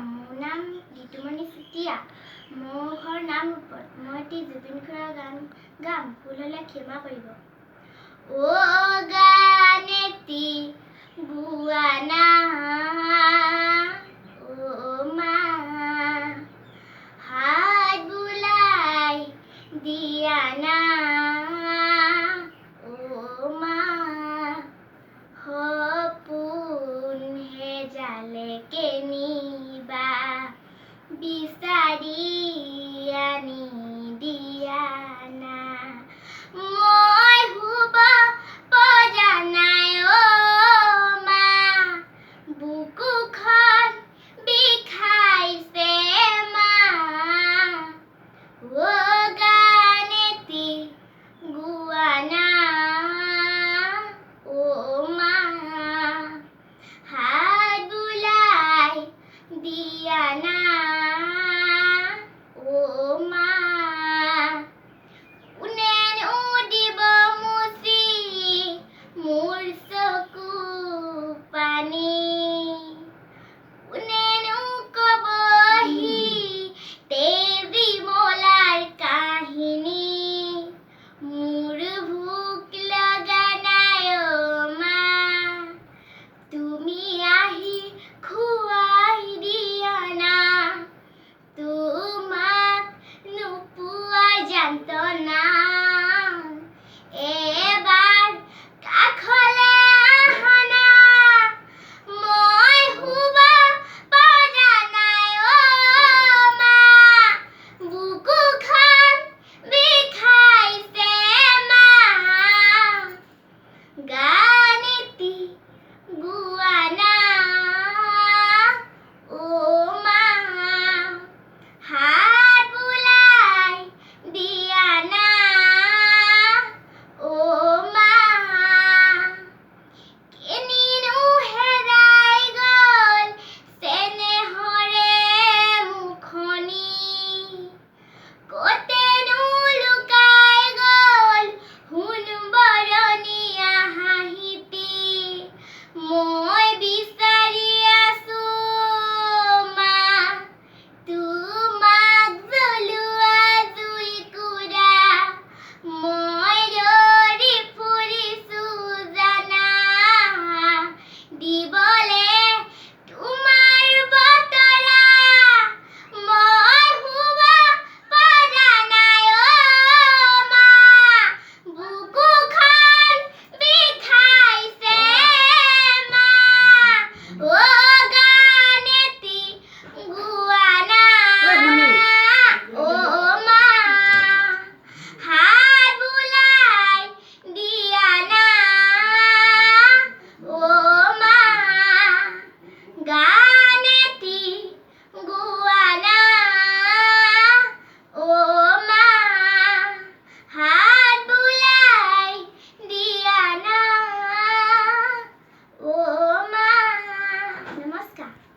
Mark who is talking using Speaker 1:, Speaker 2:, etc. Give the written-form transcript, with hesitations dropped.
Speaker 1: মোৰ নাম ঋতুমণি চুতীয়া, মোৰ ঘৰ নামৰূপত। মই এটি জুবিন খুৰাৰ গান গাম, ভুল হ'লে ক্ষমা কৰিব। অ' গান এটি গোৱা না, অ' মা হাত বুলাই দিয়া না, অ' মা সপোন হেজালেকে নিবা বিচাৰি আনি দিয়া না। মই শুব পজা নাই